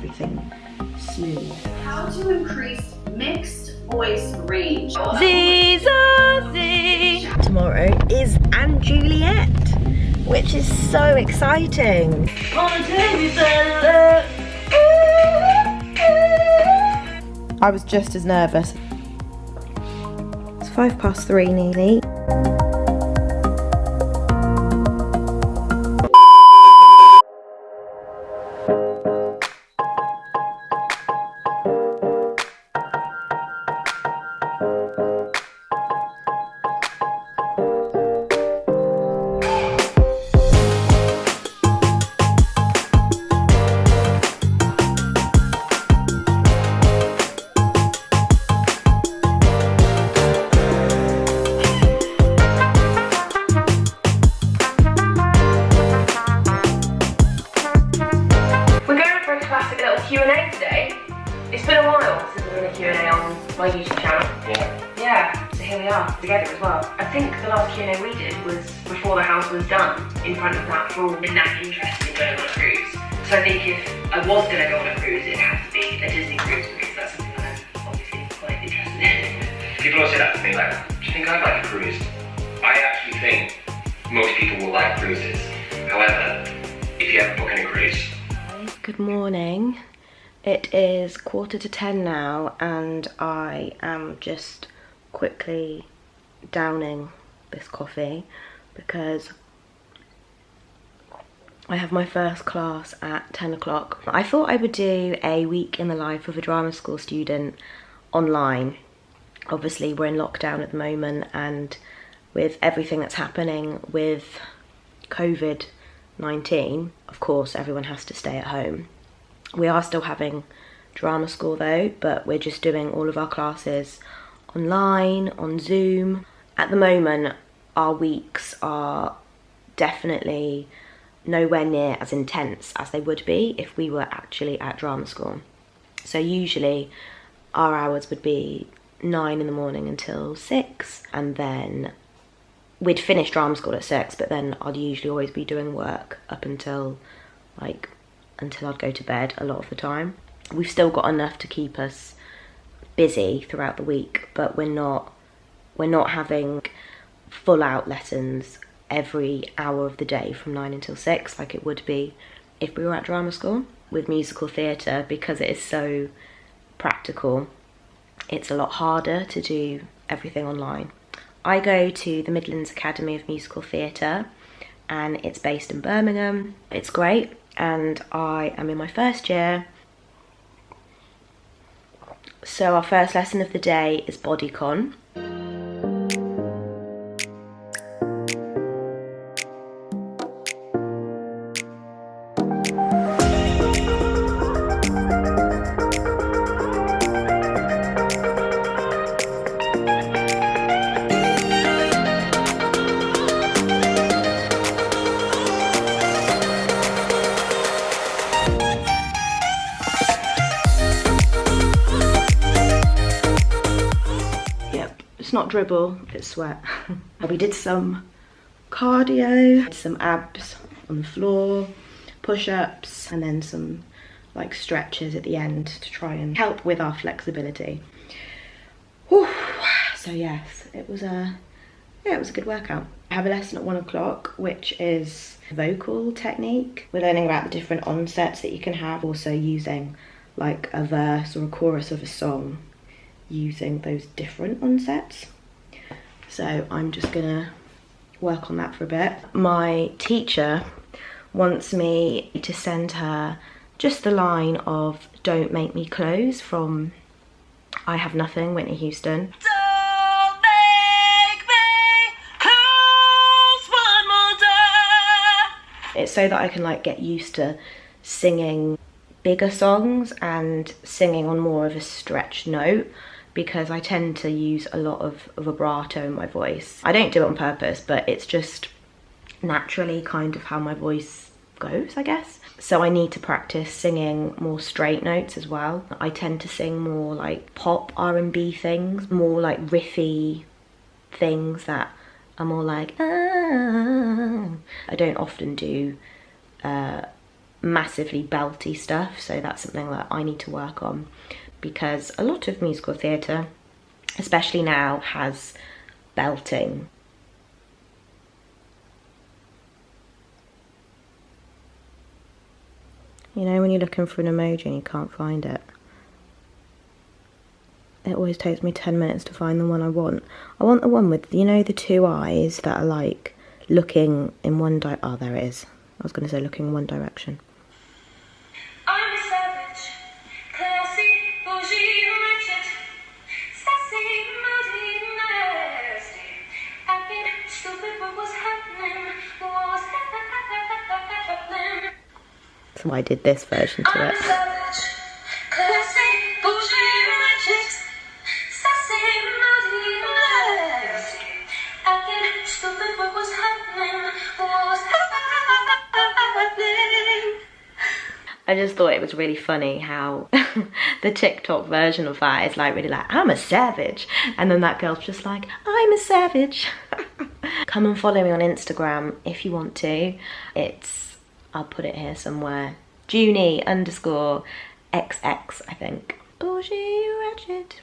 everything smooth. How to increase mixed voice range. Zizazi! Tomorrow is Anne Juliet, which is so exciting. I was just as nervous. It's 3:05 nearly. Q&A today. It's been a while since we've done a Q&A on my YouTube channel. Yeah, so here we are, together as well. I think the last Q&A we did was before the house was done, in front of that pool. I'm not interested in going on a cruise. So I think if I was going to go on a cruise, it'd have to be a Disney cruise, because that's something that I'm obviously quite interested in. People always say that to me, like, do you think I'd like a cruise? I actually think most people will like cruises. However, if you ever book any cruise. Good morning. It is 10:15 now, and I am just quickly downing this coffee because I have my first class at 10 o'clock. I thought I would do a week in the life of a drama school student online. Obviously we're in lockdown at the moment, and with everything that's happening with COVID-19, of course everyone has to stay at home. We are still having drama school though, but we're just doing all of our classes online, on Zoom. At the moment, our weeks are definitely nowhere near as intense as they would be if we were actually at drama school. So usually our hours would be 9 in the morning until 6, and then we'd finish drama school at 6, but then I'd usually always be doing work up until I'd go to bed a lot of the time. We've still got enough to keep us busy throughout the week, but we're not having full out lessons every hour of the day from 9 until 6 like it would be if we were at drama school. With musical theatre, because it is so practical, it's a lot harder to do everything online. I go to the Midlands Academy of Musical Theatre, and it's based in Birmingham. It's great, and I am in my first year. So our first lesson of the day is Bodycon. It's not dribble, it's sweat. We did some cardio, some abs on the floor, push-ups, and then some like stretches at the end to try and help with our flexibility. Whew. So yes, it was a good workout. I have a lesson at 1 o'clock, which is vocal technique. We're learning about the different onsets that you can have, also using like a verse or a chorus of a song, using those different onsets. So I'm just gonna work on that for a bit. My teacher wants me to send her just the line of "Don't Make Me Close" from I Have Nothing, Whitney Houston. Don't make me close one more day. It's so that I can like get used to singing bigger songs and singing on more of a stretched note, because I tend to use a lot of vibrato in my voice. I don't do it on purpose, but it's just naturally kind of how my voice goes, I guess. So I need to practice singing more straight notes as well. I tend to sing more like pop R&B things, more like riffy things that are more like, ah. I don't often do massively belty stuff, so that's something that I need to work on, because a lot of musical theatre, especially now, has belting. You know, when you're looking for an emoji and you can't find it. It always takes me 10 minutes to find the one I want. I want the one with, you know, the two eyes that are like looking in one oh, there it is. I was going to say looking in one direction. I'm a savage, classy, bougie, wretched, sassy, moody, nasty. Acting stupid, what was happening? What was happening? So I did this version to I'm it. a savage, classy, bougie, wretched, sassy, moody, nasty. Acting stupid, what was happening? What was happening? I just thought it was really funny how the TikTok version of that is like really like, I'm a savage. And then that girl's just like, I'm a savage. Come and follow me on Instagram if you want to. It's, I'll put it here somewhere. Junie_XX, I think. Bougie Ratchet.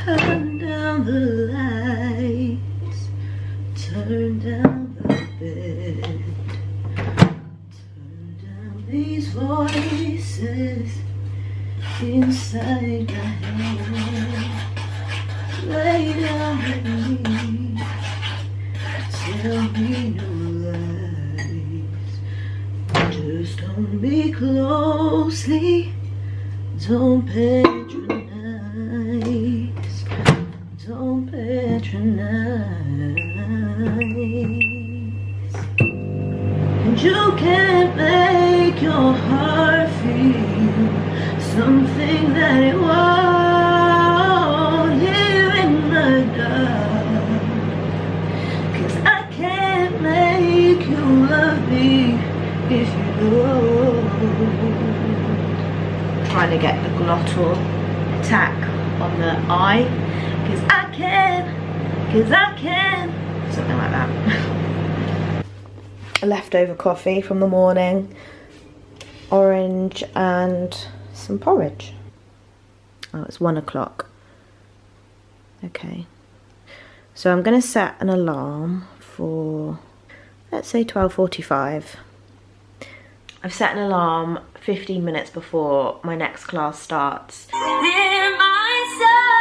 Turn down the lights, turn down the bed, turn down these voices inside my head. Lay down with me, tell me no lies. Just hold me closely, don't patronize. Don't patronize. And you can't make your heart feel something that it won't here in the dark. 'Cause I can't make you love me if you don't. Trying to get the glottal attack on the I. 'Cause I can, something like that. Leftover coffee from the morning, orange and some porridge. Oh, it's 1 o'clock. Okay. So I'm gonna set an alarm for, let's say 12:45. I've set an alarm 15 minutes before my next class starts. Hear my song.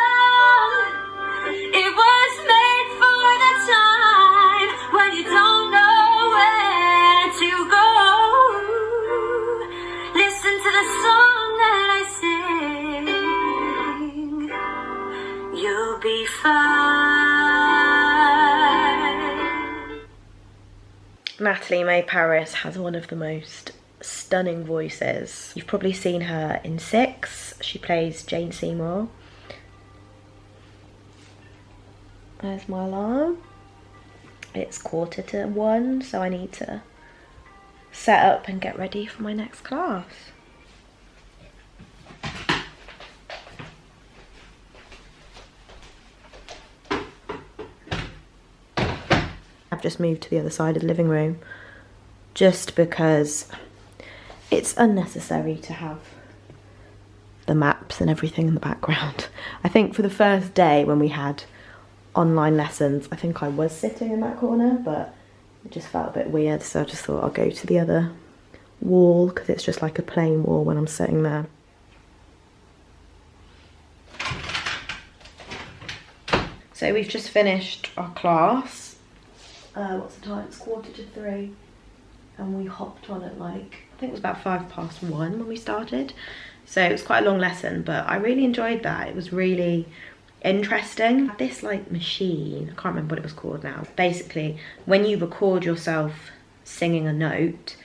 It was made for the time when you don't know where to go. Listen to the song that I sing. You'll be fine. Natalie May Paris has one of the most stunning voices. You've probably seen her in Six. She plays Jane Seymour. There's my alarm. It's 1:45, so I need to set up and get ready for my next class. I've just moved to the other side of the living room just because it's unnecessary to have the maps and everything in the background. I think for the first day when we had online lessons, I think I was sitting in that corner, but it just felt a bit weird, so I just thought I'll go to the other wall because it's just like a plain wall when I'm sitting there. So we've just finished our class. What's the time? It's 2:45, and we hopped on at like, I think it was about 1:05 when we started. So it was quite a long lesson, but I really enjoyed that. It was really interesting. This like machine, I can't remember what it was called now. Basically, when you record yourself singing a note,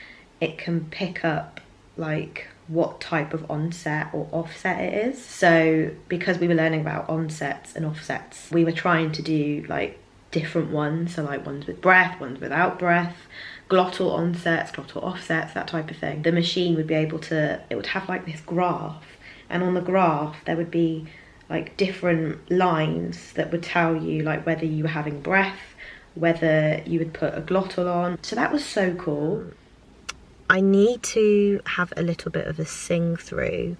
it can pick up like what type of onset or offset it is. So because we were learning about onsets and offsets, we were trying to do like different ones, so like ones with breath, ones without breath, glottal onsets, glottal offsets, that type of thing. The machine would be able to, it would have like this graph, and on the graph there would be like different lines that would tell you like whether you were having breath, whether you would put a glottal on. So that was so cool. I need to have a little bit of a sing through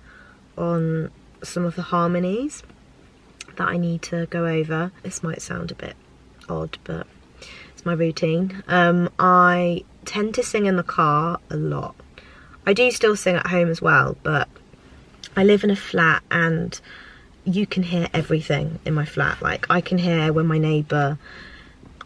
on some of the harmonies that I need to go over. This might sound a bit odd, but it's my routine. I tend to sing in the car a lot. I do still sing at home as well, but I live in a flat and you can hear everything in my flat. Like, I can hear when my neighbour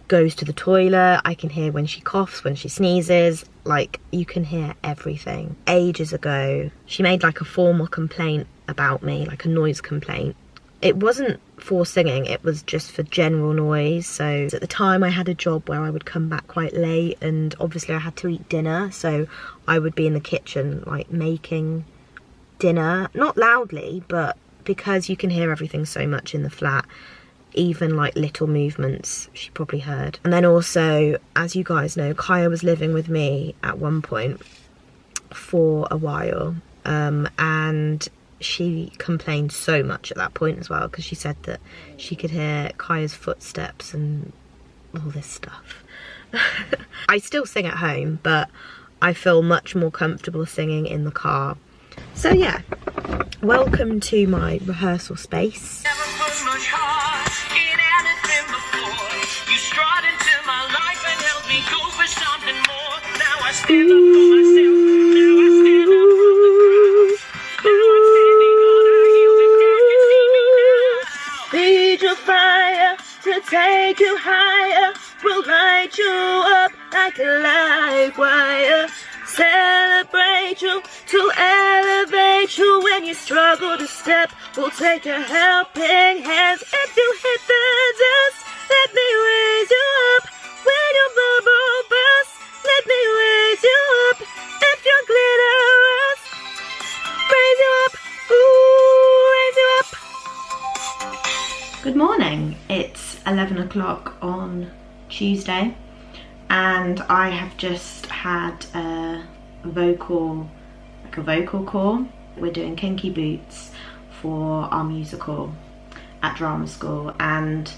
goes to the toilet, I can hear when she coughs, when she sneezes, like, you can hear everything. Ages ago, she made like a formal complaint about me, like a noise complaint. It wasn't for singing, it was just for general noise. So at the time I had a job where I would come back quite late, and obviously I had to eat dinner, so I would be in the kitchen like making dinner, not loudly, but because you can hear everything so much in the flat, even like little movements she probably heard. And then also, as you guys know, Kaya was living with me at one point for a while, and she complained so much at that point as well, because she said that she could hear Kaya's footsteps and all this stuff. I still sing at home, but I feel much more comfortable singing in the car. So yeah, welcome to my rehearsal space. Never put much heart in anything before. You strut into my life and helped me go for something more. Now I stand up for myself. Now I stand up for the crowd. Now I'm standing on our heels and God can see me now. Need your fire to take you higher. We'll light you up like a live wire. Celebrate you, to elevate you. When you struggle to step, we'll take your helping hands. If you hit the dust, let me raise you up. When your bubble bursts, let me raise you up. If your glitter rusts, raise you up, ooh, raise you up. Good morning, it's 11 o'clock on Tuesday, and I have just had a vocal call. We're doing Kinky Boots for our musical at drama school, and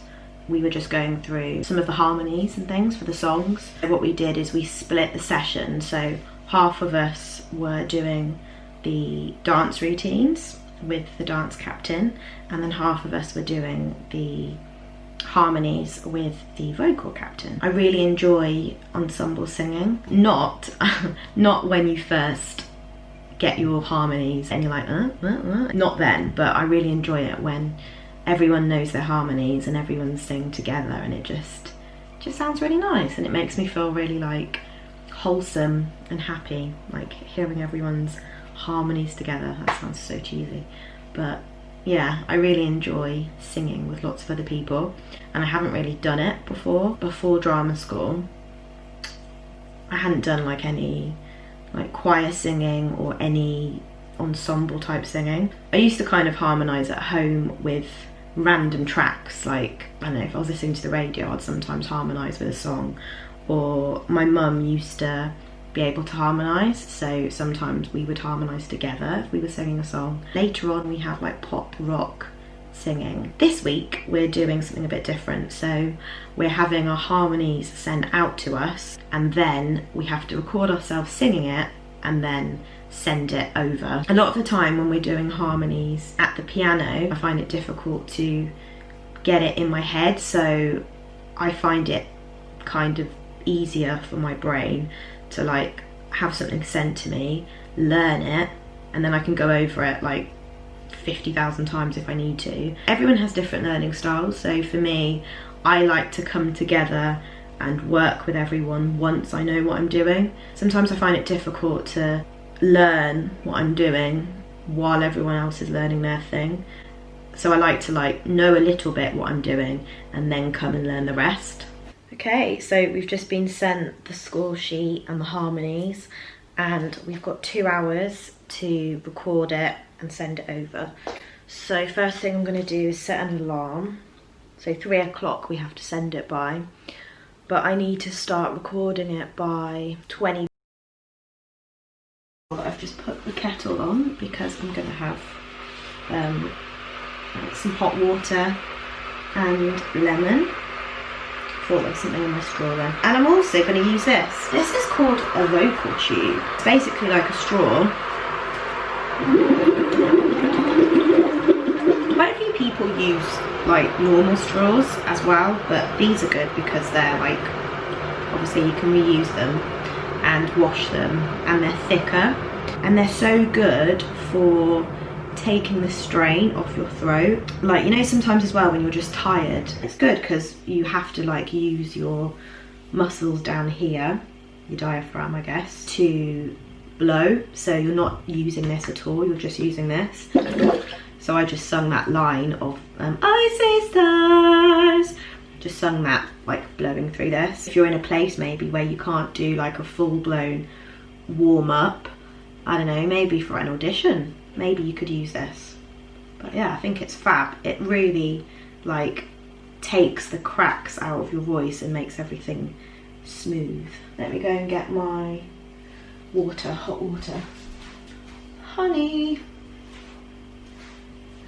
we were just going through some of the harmonies and things for the songs. What we did is we split the session, so half of us were doing the dance routines with the dance captain, and then half of us were doing the harmonies with the vocal captain. I really enjoy ensemble singing. Not when you first get your harmonies and you're like, not then, but I really enjoy it when everyone knows their harmonies and everyone's singing together, and it just sounds really nice, and it makes me feel really like wholesome and happy, like hearing everyone's harmonies together. That sounds so cheesy, but yeah, I really enjoy singing with lots of other people, and I haven't really done it before drama school. I hadn't done like any like choir singing or any ensemble type singing. I used to kind of harmonise at home with random tracks, like, I don't know, if I was listening to the radio I'd sometimes harmonise with a song, or my mum used to be able to harmonise, so sometimes we would harmonise together if we were singing a song. Later on we have like pop rock singing. This week we're doing something a bit different, so we're having our harmonies sent out to us, and then we have to record ourselves singing it and then send it over. A lot of the time when we're doing harmonies at the piano, I find it difficult to get it in my head, so I find it kind of easier for my brain to like have something sent to me, learn it, and then I can go over it like 50,000 times if I need to. Everyone has different learning styles, so for me, I like to come together and work with everyone once I know what I'm doing. Sometimes I find it difficult to learn what I'm doing while everyone else is learning their thing, so I like to like know a little bit what I'm doing and then come and learn the rest. Okay, so we've just been sent the score sheet and the harmonies, and we've got 2 hours to record it and send it over. So first thing I'm going to do is set an alarm. So 3 o'clock we have to send it by, but I need to start recording it by 20. I've just put the kettle on because I'm going to have some hot water and lemon. Thought there was something in my straw then. And I'm also going to use this. This is called a vocal tube. It's basically like a straw. Quite a few people use like normal straws as well, but these are good because they're like, obviously you can reuse them and wash them, and they're thicker, and they're so good for taking the strain off your throat. Like, you know, sometimes as well when you're just tired, it's good because you have to like use your muscles down here, your diaphragm I guess, to blow. So you're not using this at all, you're just using this. So I just sung that line of I say stars, just sung that like blowing through this. If you're in a place maybe where you can't do like a full-blown warm-up, I don't know, maybe for an audition, maybe you could use this. But yeah, I think it's fab. It really like takes the cracks out of your voice and makes everything smooth. Let me go and get my water, hot water. Honey.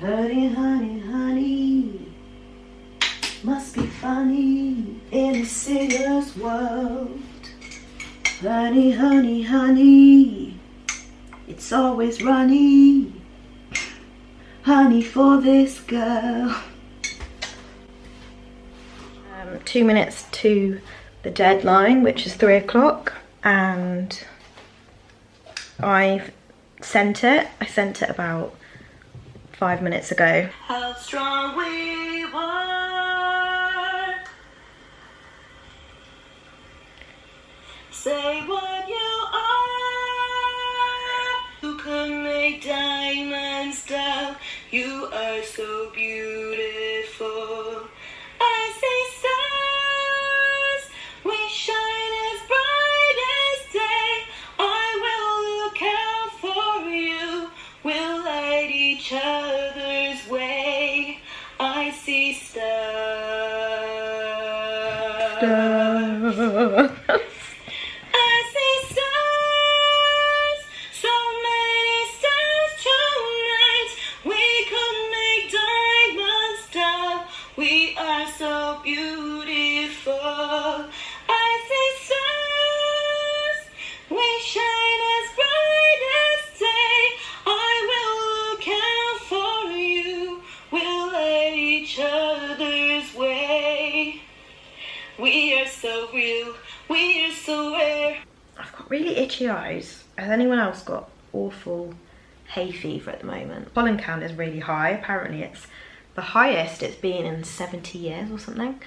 Honey, honey, honey. Must be funny in a singer's world. Honey, honey, honey. It's always runny, honey, for this girl. 2 minutes to the deadline, which is 3 o'clock, and I've sent it. I sent it about 5 minutes ago. How strong we were. Say what you are. You could make diamonds down. You are so beautiful. I see stars. We shine as bright as day. I will look out for you. We'll light each other's way. I see stars. Really itchy eyes. Has anyone else got awful hay fever at the moment? Pollen count is really high. Apparently it's the highest it's been in 70 years or something.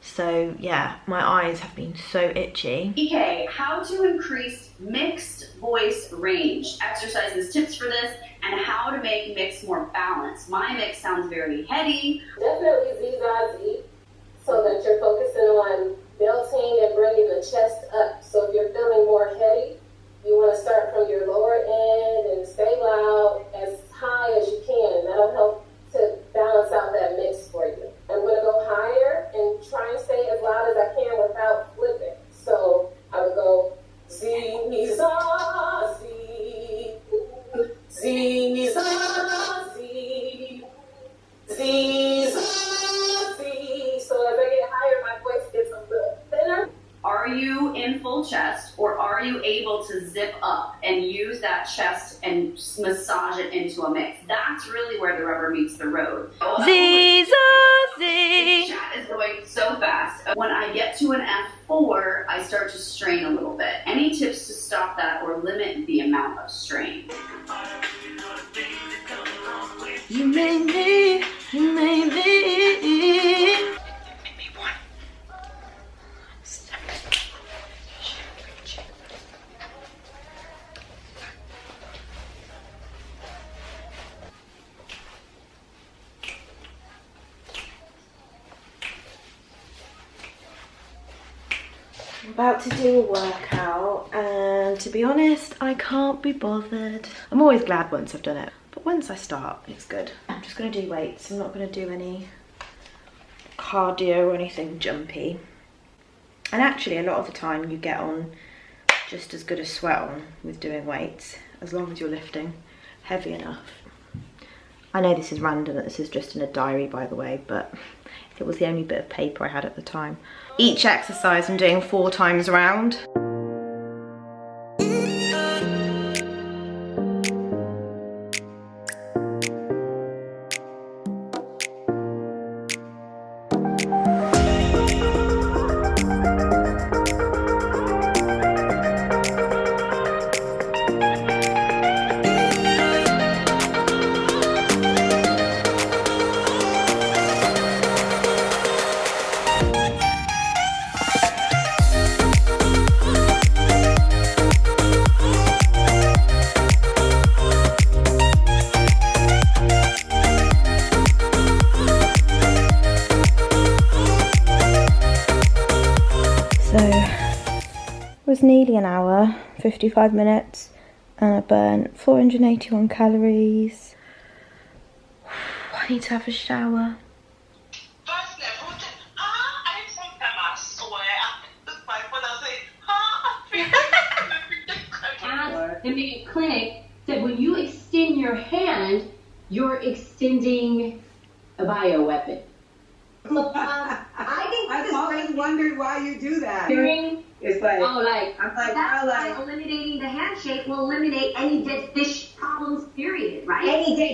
So yeah, my eyes have been so itchy. EK, how to increase mixed voice range, exercises, tips for this, and how to make mix more balanced. My mix sounds very heady. Definitely Z-Z, so that you're focusing on belting and bringing the chest up. So if you're feeling more heady, you want to start from your lower end and stay loud as high as you can, and that'll help to balance out that mix for you. I'm going to go higher and try and stay as loud as I can without flipping. So I would go Z, za, Z, Z, za, Z, Z, za, Z. So as I get higher, my voice gets a little thinner. Are you in full chest, or are you able to zip up and use that chest and massage it into a mix? That's really where the rubber meets the road. Z-za-Z. The chat is going so fast. When I get to an F4, I start to strain a little bit. Any tips to stop that or limit the amount of strain? You made me, you made me. I'm about to do a workout, and to be honest, I can't be bothered. I'm always glad once I've done it, but once I start, it's good. I'm just gonna do weights. I'm not gonna do any cardio or anything jumpy. And actually, a lot of the time you get on just as good a sweat on with doing weights, as long as you're lifting heavy enough. I know this is random, that this is just in a diary, by the way, but it was the only bit of paper I had at the time. Each exercise I'm doing 4 times round. Was nearly an hour, 55 minutes, and I burnt 481 calories. I need to have a shower. The Mayo Clinic said when you extend your hand, you're extending a bioweapon. I've always wondered why you do that. Hearing? It's like, I'm like, that's why eliminating the handshake will eliminate any dead fish problems, period, right? Any dead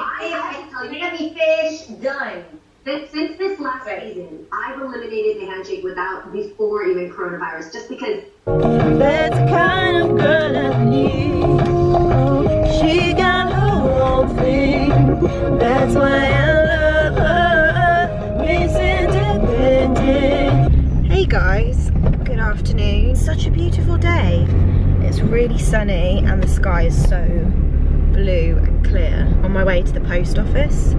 fish, done. Since this last season, I've eliminated the handshake before even coronavirus, just because. That's the kind of girl I need. She got her own thing. That's why I love her. Miss Independent. Hey guys, good afternoon. Such a beautiful day. It's really sunny and the sky is so blue and clear. On my way to the post office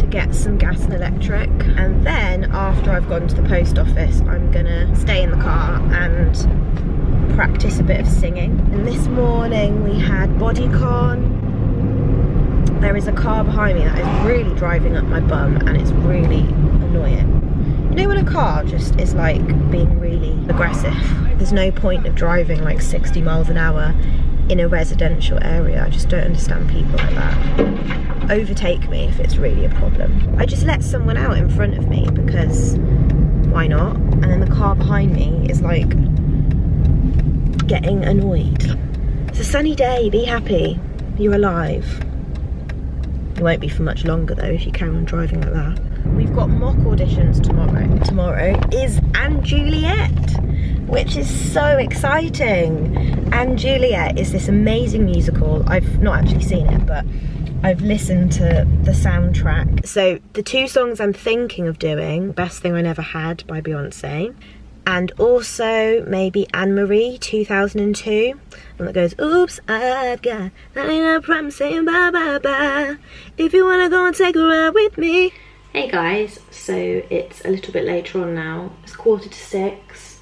to get some gas and electric, and then after I've gone to the post office I'm gonna stay in the car and practice a bit of singing. And this morning we had bodycon. There is a car behind me that is really driving up my bum and it's really annoying. You know when a car just is like being really aggressive? There's no point of driving like 60 miles an hour in a residential area. I just don't understand people like that. Overtake me if it's really a problem. I just let someone out in front of me because why not? And then the car behind me is like getting annoyed. It's a sunny day, be happy. You're alive. It won't be for much longer though if you carry on driving like that. We've got mock auditions tomorrow. Tomorrow is & Juliet, which is so exciting. & Juliet is this amazing musical. I've not actually seen it, but I've listened to the soundtrack. So the 2 songs I'm thinking of doing, Best Thing I Never Had by Beyonce, and also maybe Anne-Marie 2002, one that goes, oops, I've got 99 problems saying bye bye bye, if you wanna go and take a ride with me. Hey guys, so it's a little bit later on now, it's 5:45,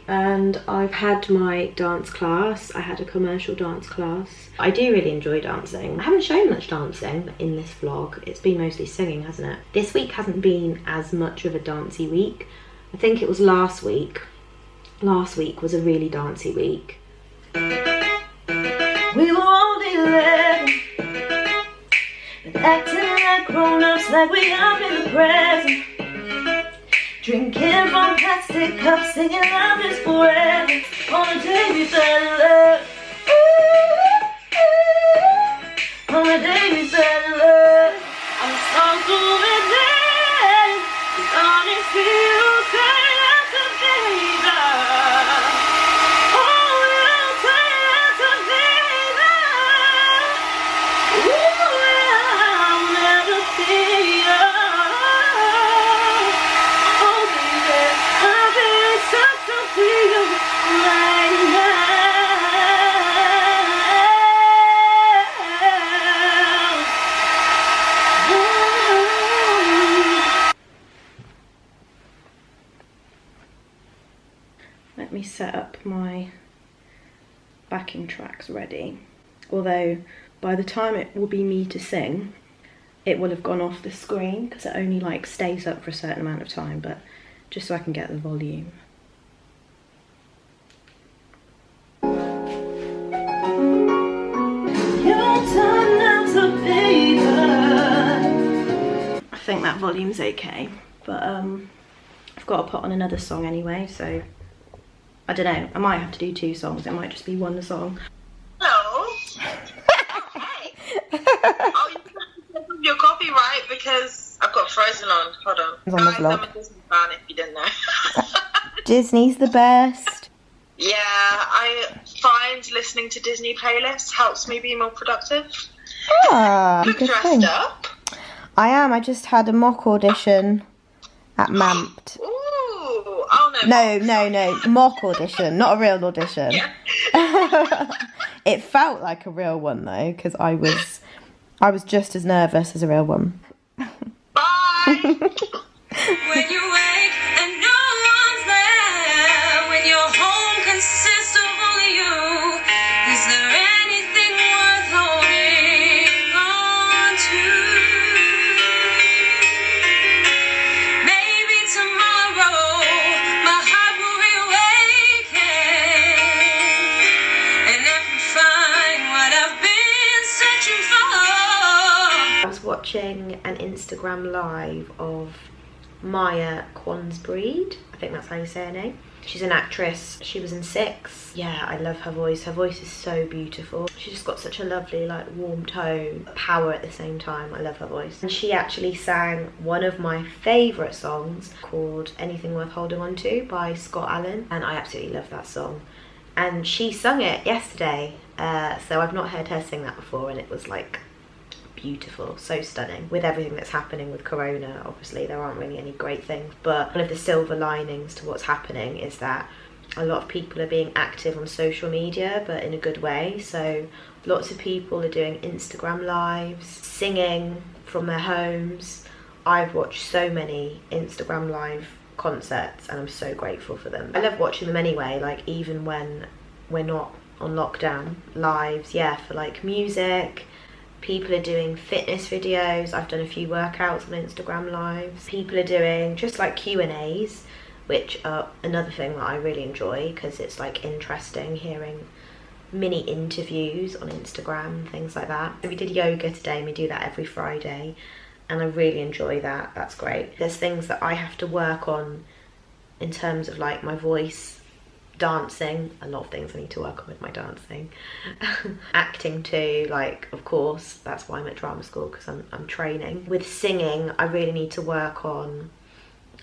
and I've had my dance class. I had a commercial dance class. I do really enjoy dancing. I haven't shown much dancing in this vlog. It's been mostly singing, hasn't it? This week hasn't been as much of a dancey week. I think it was last week. Last week was a really dancey week. We were only 11, but acting like grown-ups, like we up in the present. Drinking from plastic cups, singing love is forever. On the day we fell in love. On the day we fell in love. I'm so cool with it. It's honestly you say that's a favor. Oh, you say that's a favor. Ooh, I'll never see you. Oh, baby, I'll be such a feel right now. Let me set up my backing tracks ready. Although by the time it will be me to sing, it will have gone off the screen because it only like stays up for a certain amount of time, but just so I can get the volume. You turn out to be the think that volume's okay, but I've got to put on another song anyway, so I don't know, I might have to do 2 songs, it might just be 1 song. Hello. Oh, you have your copyright because I've got Frozen on. Hold on. It's on the vlog. I'm a Disney fan if you didn't know. Disney's the best. Yeah, I find listening to Disney playlists helps me be more productive. Ah, Look good dressed thing. up. I am, I just had a mock audition at Mamped. Ooh, oh No, mock audition, not a real audition. Yeah. It felt like a real one though, because I was just as nervous as a real one. Bye. When you wake and no one's there, when your home consists of only you, is there anything worth holding on to? Maybe tomorrow my heart will reawaken, and I can find what I've been searching for. I was watching an Instagram live of Maya Quansbreed. I think that's how you say her name. She's an actress. She was in Six. Yeah, I love her voice. Her voice is so beautiful. She's just got such a lovely, like, warm tone, power at the same time. I love her voice. And she actually sang one of my favourite songs called Anything Worth Holding On To by Scott Allen. And I absolutely love that song. And she sung it yesterday. So I've not heard her sing that before, and it was like beautiful, so stunning. With everything that's happening with Corona, obviously there aren't really any great things, but one of the silver linings to what's happening is that a lot of people are being active on social media, but in a good way. So lots of people are doing Instagram lives, singing from their homes. I've watched so many Instagram live concerts and I'm so grateful for them. I love watching them anyway, like even when we're not on lockdown. Lives, yeah, for like music. People are doing fitness videos. I've done a few workouts on Instagram lives. People are doing just like Q&As, which are another thing that I really enjoy because it's like interesting hearing mini interviews on Instagram, things like that. We did yoga today and we do that every Friday and I really enjoy that. That's great. There's things that I have to work on in terms of like my voice, dancing, a lot of things I need to work on with my dancing. Acting too, like, of course, that's why I'm at drama school, because I'm training. With singing, I really need to work on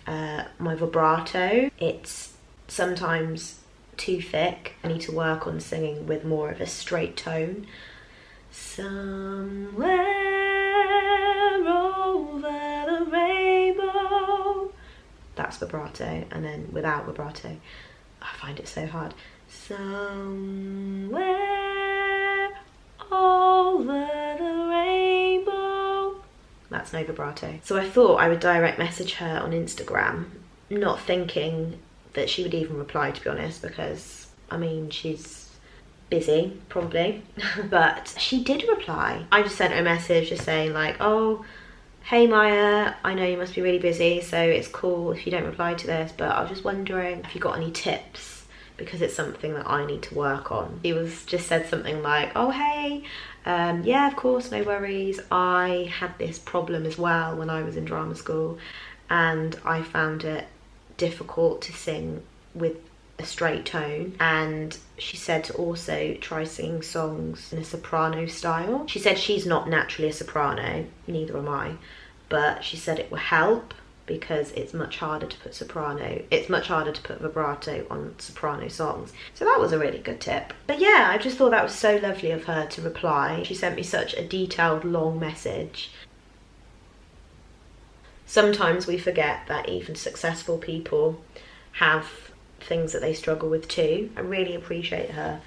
my vibrato. It's sometimes too thick. I need to work on singing with more of a straight tone. Somewhere over the rainbow. That's vibrato, and then without vibrato, I find it so hard. Somewhere over the rainbow. That's no vibrato. So I thought I would direct message her on Instagram, not thinking that she would even reply, to be honest, because, I mean, she's busy, probably. But she did reply. I just sent her a message just saying like, oh, hey Maya, I know you must be really busy, so it's cool if you don't reply to this, but I was just wondering if you got any tips, because it's something that I need to work on. She just said something like, oh hey, yeah, of course, no worries. I had this problem as well when I was in drama school, and I found it difficult to sing with a straight tone. And she said to also try singing songs in a soprano style. She said she's not naturally a soprano, neither am I, but she said it will help because it's much harder to put vibrato on soprano songs. So that was a really good tip. But yeah, I just thought that was so lovely of her to reply. She sent me such a detailed, long message. Sometimes we forget that even successful people have things that they struggle with too. I really appreciate her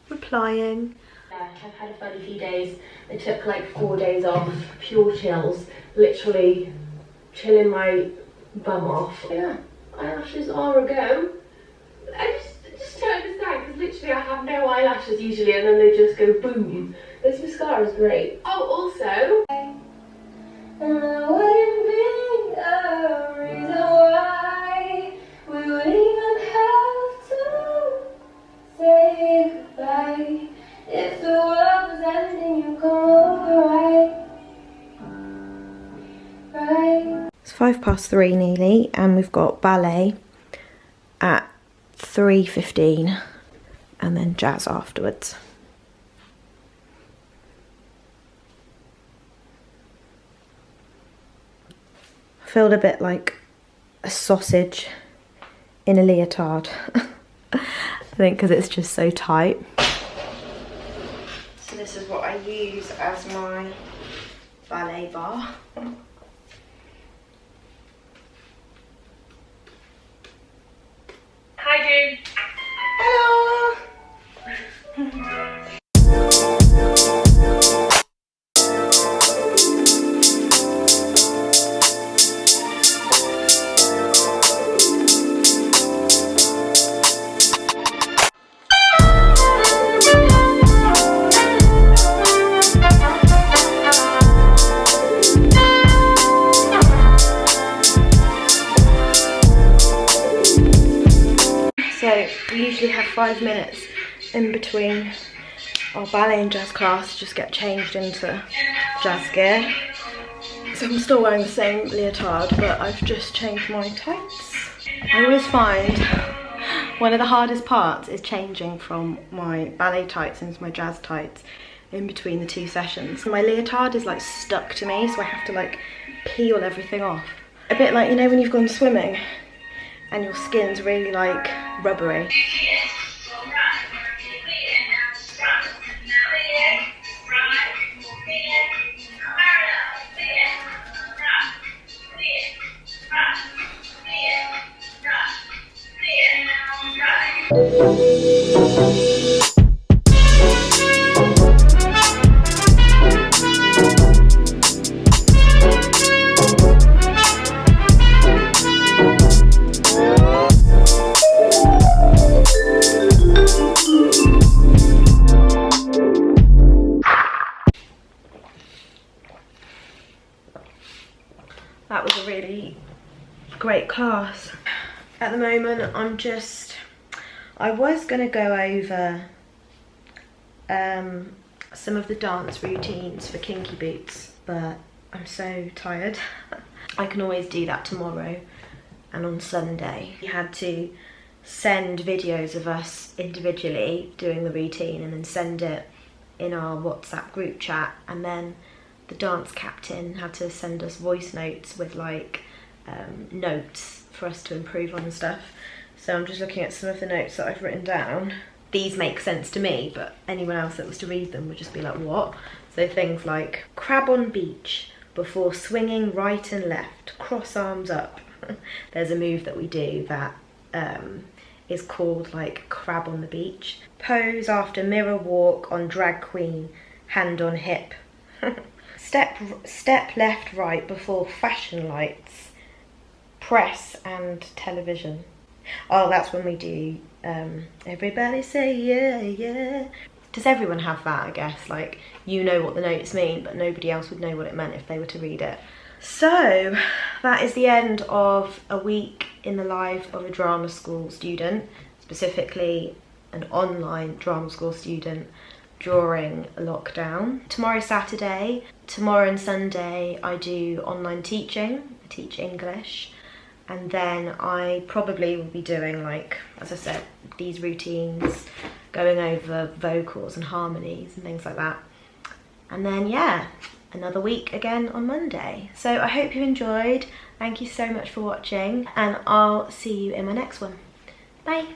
replying. Yeah, I've had a funny few days. I took like 4 days off, pure chills, literally chilling my bum off. Yeah, eyelashes are a go. I just don't understand, because literally I have no eyelashes usually and then they just go boom. This mascara is great. Oh, also, And there wouldn't be a reason why we would even have to say goodbye. If the world was ending, you come over right. 3:05 nearly, and we've got ballet at 3:15 and then jazz afterwards. I feel a bit like a sausage in a leotard. I think because it's just so tight. So this is what I use as my ballet bar. Hi, June. Hello. So we usually have 5 minutes in between our ballet and jazz class to just get changed into jazz gear. So I'm still wearing the same leotard, but I've just changed my tights. I always find one of the hardest parts is changing from my ballet tights into my jazz tights in between the 2 sessions. My leotard is like stuck to me, so I have to like peel everything off. A bit like, you know, when you've gone swimming and your skin's really like rubbery. That was a really great class. At the moment, I was gonna go over some of the dance routines for Kinky Boots, but I'm so tired. I can always do that tomorrow and on Sunday. We had to send videos of us individually doing the routine and then send it in our WhatsApp group chat, and then the dance captain had to send us voice notes with like notes for us to improve on and stuff. So I'm just looking at some of the notes that I've written down. These make sense to me, but anyone else that was to read them would just be like, what? So things like crab on beach before swinging right and left, cross arms up. There's a move that we do that is called like crab on the beach. Pose after mirror walk on drag queen, hand on hip. Step left right before fashion lights, press and television. Oh, that's when we do everybody say yeah, yeah. Does everyone have that, I guess? Like, you know what the notes mean, but nobody else would know what it meant if they were to read it. So, that is the end of a week in the life of a drama school student, specifically an online drama school student during lockdown. Tomorrow's Saturday. Tomorrow and Sunday I do online teaching. I teach English. And then I probably will be doing, like, as I said, these routines, going over vocals and harmonies and things like that. And then, yeah, another week again on Monday. So I hope you enjoyed. Thank you so much for watching, and I'll see you in my next one. Bye.